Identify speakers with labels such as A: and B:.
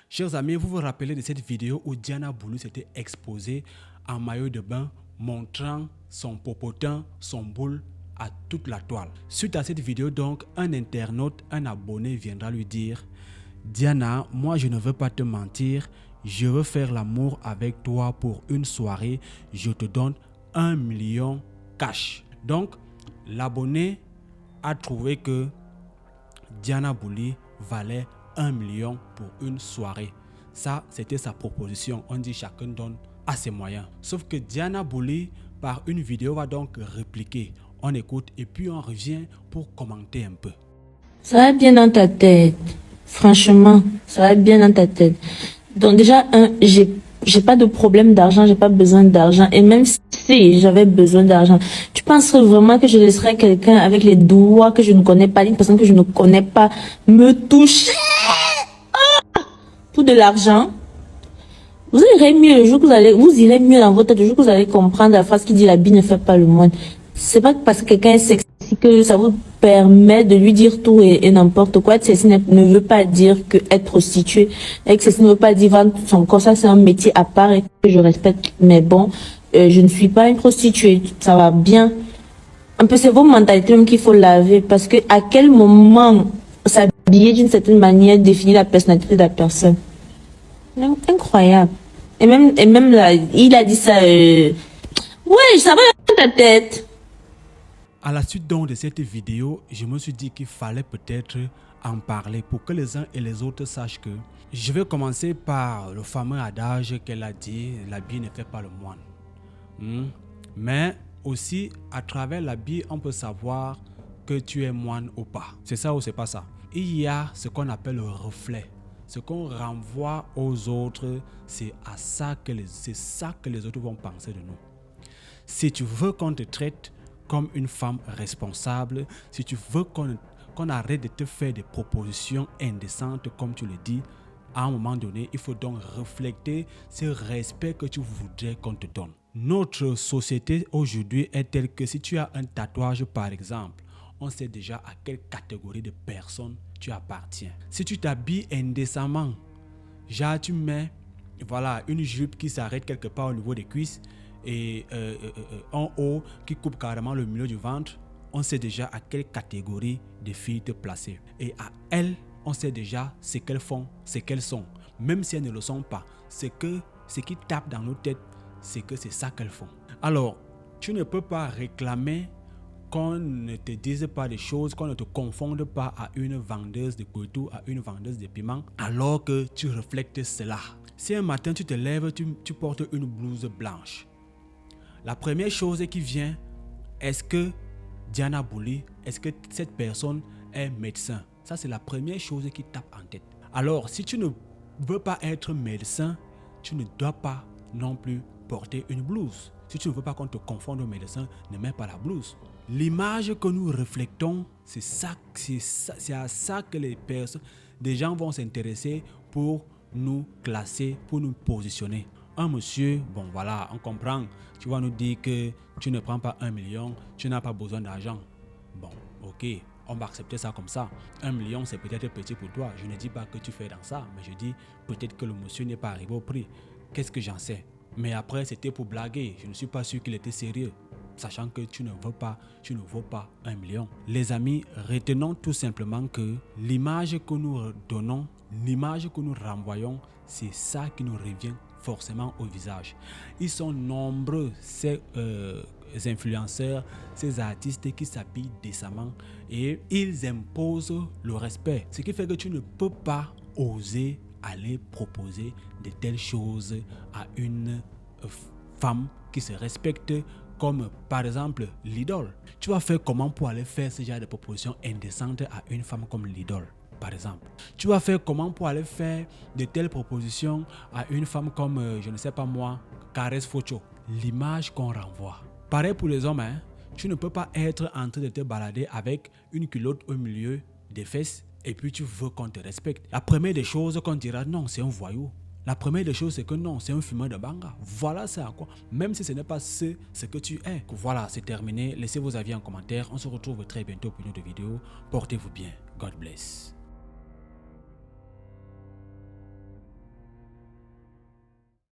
A: Chers amis, vous vous rappelez de cette vidéo où Diana Boulou s'était exposée en maillot de bain, montrant son popotin, son boule à toute la toile. Suite à cette vidéo, donc, un internaute, un abonné viendra lui dire « Diana, moi je ne veux pas te mentir, je veux faire l'amour avec toi pour une soirée, je te donne 1 million cash. » Donc, l'abonné a trouvé que Diana Boulou valait 1 million pour une soirée. Ça, c'était sa proposition. On dit chacun donne à ses moyens. Sauf que Diana Boulou, par une vidéo, va donc répliquer. On écoute et puis on revient pour commenter un peu.
B: Ça va bien dans ta tête. Franchement, ça va bien dans ta tête. Donc déjà, j'ai pas de problème d'argent, j'ai pas besoin d'argent. Et même si j'avais besoin d'argent, tu penserais vraiment que je laisserais quelqu'un avec les doigts que je ne connais pas, une personne que je ne connais pas, me toucher pour de l'argent? Vous irez mieux le jour que vous irez mieux dans votre tête, le jour que vous allez comprendre la phrase qui dit la bille ne fait pas le moine. C'est pas parce que quelqu'un est sexy que ça vous permet de lui dire tout et n'importe quoi. Être sexy ne veut pas dire que être prostituée. Être sexy ne veut pas dire vendre son corps. Ça, c'est un métier à part et que je respecte. Mais bon, je ne suis pas une prostituée. Ça va bien. Un peu, c'est vos mentalités même qu'il faut laver. Parce que à quel moment s'habiller d'une certaine manière définit la personnalité de la personne? Incroyable. Et même là, il a dit ça. Ouais, ça va dans ta tête.
A: À la suite donc de cette vidéo, je me suis dit qu'il fallait peut-être en parler pour que les uns et les autres sachent que je vais commencer par le fameux adage qu'elle a dit, l'habit ne fait pas le moine. Mais aussi, à travers l'habit, on peut savoir que tu es moine ou pas. C'est ça ou c'est pas ça? Il y a ce qu'on appelle le reflet. Ce qu'on renvoie aux autres, c'est ça que les autres vont penser de nous. Si tu veux qu'on te traite comme une femme responsable, si tu veux qu'on arrête de te faire des propositions indécentes comme tu le dis, à un moment donné, il faut donc refléter ce respect que tu voudrais qu'on te donne. Notre société aujourd'hui est telle que si tu as un tatouage par exemple, on sait déjà à quelle catégorie de personnes tu appartiens. Si tu t'habilles indécemment, genre tu mets une jupe qui s'arrête quelque part au niveau des cuisses, et en haut qui coupe carrément le milieu du ventre, on sait déjà à quelle catégorie de filles te placer. Et à elles, on sait déjà ce qu'elles font, ce qu'elles sont. Même si elles ne le sont pas, ce qui tape dans nos têtes, c'est que c'est ça qu'elles font. Alors, tu ne peux pas réclamer qu'on ne te dise pas des choses, qu'on ne te confonde pas à une vendeuse de couteaux, à une vendeuse de piments, alors que tu reflètes cela. Si un matin tu te lèves, tu portes une blouse blanche, la première chose qui vient, est-ce que Diana Boulou, est-ce que cette personne est médecin? Ça, c'est la première chose qui tape en tête. Alors, si tu ne veux pas être médecin, tu ne dois pas non plus porter une blouse. Si tu ne veux pas qu'on te confonde au médecin, ne mets pas la blouse. L'image que nous reflétons, c'est à ça que des gens vont s'intéresser pour nous classer, pour nous positionner. Un monsieur, bon voilà, on comprend, tu vas nous dire que tu ne prends pas 1 million, tu n'as pas besoin d'argent. Bon, ok, on va accepter ça comme ça. 1 million, c'est peut-être petit pour toi. Je ne dis pas que tu fais dans ça, mais je dis peut-être que le monsieur n'est pas arrivé au prix. Qu'est-ce que j'en sais? Mais après, c'était pour blaguer. Je ne suis pas sûr qu'il était sérieux, sachant que tu ne vaux pas 1 million. Les amis, retenons tout simplement que l'image que nous donnons, l'image que nous renvoyons, c'est ça qui nous revient forcément au visage. Ils sont nombreux, ces influenceurs, ces artistes qui s'habillent décemment et ils imposent le respect. Ce qui fait que tu ne peux pas oser aller proposer de telles choses à une femme qui se respecte, comme par exemple l'idole. Tu vas faire comment pour aller faire ce genre de propositions indécentes à une femme comme l'idole, par exemple? Tu vas faire comment pour aller faire de telles propositions à une femme comme, je ne sais pas moi, Caresse Focho? L'image qu'on renvoie. Pareil pour les hommes, hein? Tu ne peux pas être en train de te balader avec une culotte au milieu des fesses et puis tu veux qu'on te respecte. La première des choses qu'on dira, non, c'est un voyou. La première des choses, c'est que non, c'est un fumeur de banga. Voilà, c'est à quoi. Même si ce n'est pas ce que tu es. Voilà, c'est terminé. Laissez vos avis en commentaire. On se retrouve très bientôt pour une autre vidéo. Portez-vous bien. God bless.